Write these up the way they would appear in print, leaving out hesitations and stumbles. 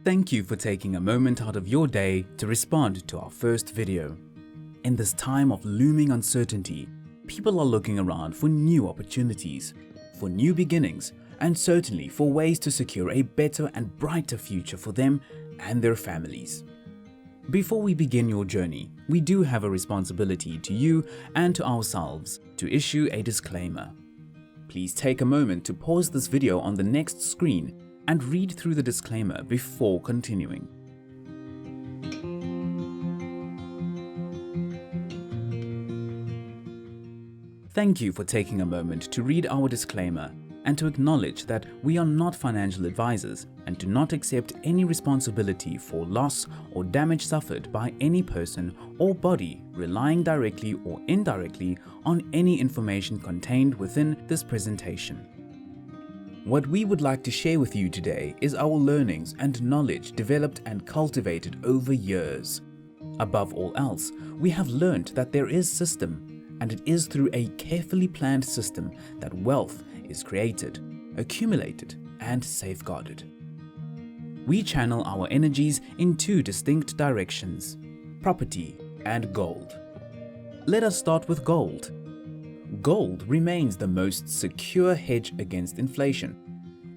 Thank you for taking a moment out of your day to respond to our first video. In this time of looming uncertainty, people are looking around for new opportunities, for new beginnings, and certainly for ways to secure a better and brighter future for them and their families. Before we begin your journey, we do have a responsibility to you and to ourselves to issue a disclaimer. Please take a moment to pause this video on the next screen and read through the disclaimer before continuing. Thank you for taking a moment to read our disclaimer and to acknowledge that we are not financial advisors and do not accept any responsibility for loss or damage suffered by any person or body relying directly or indirectly on any information contained within this presentation. What we would like to share with you today is our learnings and knowledge developed and cultivated over years. Above all else, we have learned that there is system, and it is through a carefully planned system that wealth is created, accumulated, and safeguarded. We channel our energies in two distinct directions: property and gold. Let us start with gold. Gold remains the most secure hedge against inflation,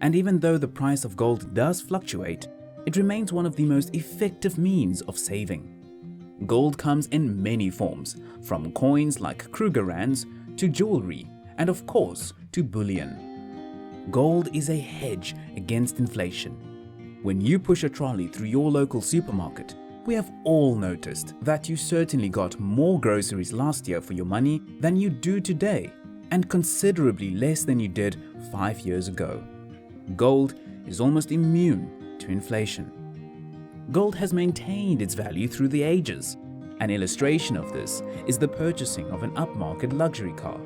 and even though the price of gold does fluctuate, it remains one of the most effective means of saving. Gold comes in many forms, from coins like Kruger rands to jewelry, and of course to bullion. Gold is a hedge against inflation. When you push a trolley through your local supermarket, we have all noticed that you certainly got more groceries last year for your money than you do today, and considerably less than you did 5 years ago. Gold is almost immune to inflation. Gold has maintained its value through the ages. An illustration of this is the purchasing of an upmarket luxury car.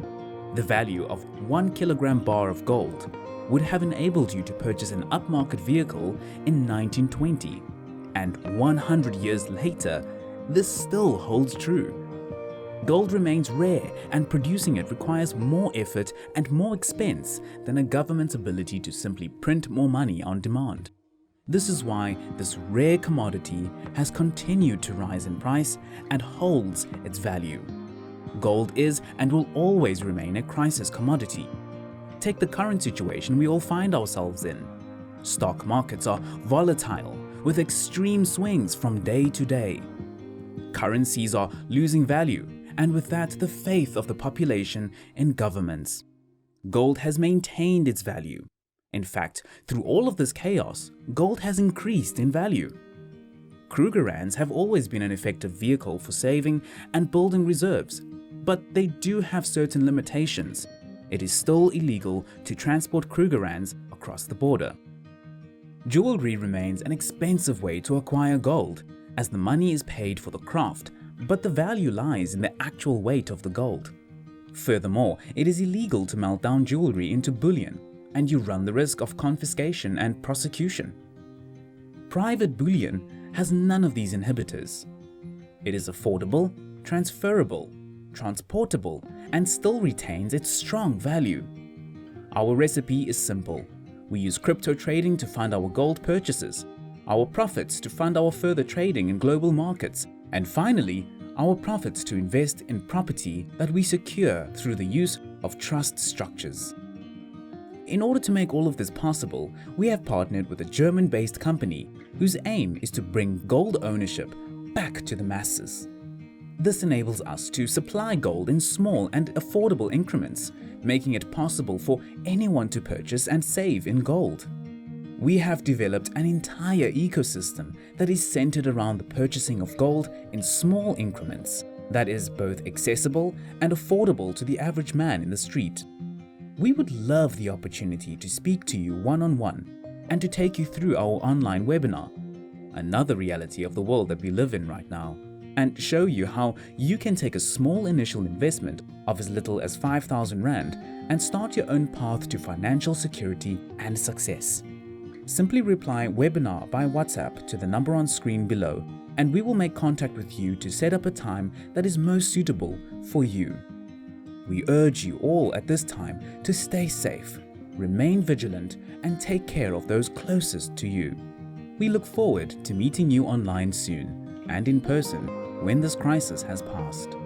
The value of 1 kilogram bar of gold would have enabled you to purchase an upmarket vehicle in 1920. And 100 years later, this still holds true. Gold remains rare, and producing it requires more effort and more expense than a government's ability to simply print more money on demand. This is why this rare commodity has continued to rise in price and holds its value. Gold is and will always remain a crisis commodity. Take the current situation we all find ourselves in. Stock markets are volatile, with extreme swings from day to day. Currencies are losing value, and with that the faith of the population in governments. Gold has maintained its value. In fact, through all of this chaos, gold has increased in value. Kruger rands have always been an effective vehicle for saving and building reserves, but they do have certain limitations. It is still illegal to transport Kruger rands across the border. Jewelry remains an expensive way to acquire gold, as the money is paid for the craft, but the value lies in the actual weight of the gold. Furthermore, it is illegal to melt down jewelry into bullion, and you run the risk of confiscation and prosecution. Private bullion has none of these inhibitors. It is affordable, transferable, transportable, and still retains its strong value. Our recipe is simple. We use crypto trading to fund our gold purchases, our profits to fund our further trading in global markets, and finally, our profits to invest in property that we secure through the use of trust structures. In order to make all of this possible, we have partnered with a German-based company whose aim is to bring gold ownership back to the masses. This enables us to supply gold in small and affordable increments, making it possible for anyone to purchase and save in gold. We have developed an entire ecosystem that is centered around the purchasing of gold in small increments, that is both accessible and affordable to the average man in the street. We would love the opportunity to speak to you one-on-one and to take you through our online webinar, another reality of the world that we live in right now, and show you how you can take a small initial investment of as little as 5,000 Rand and start your own path to financial security and success. Simply reply webinar by WhatsApp to the number on screen below, and we will make contact with you to set up a time that is most suitable for you. We urge you all at this time to stay safe, remain vigilant, and take care of those closest to you. We look forward to meeting you online soon and in person when this crisis has passed.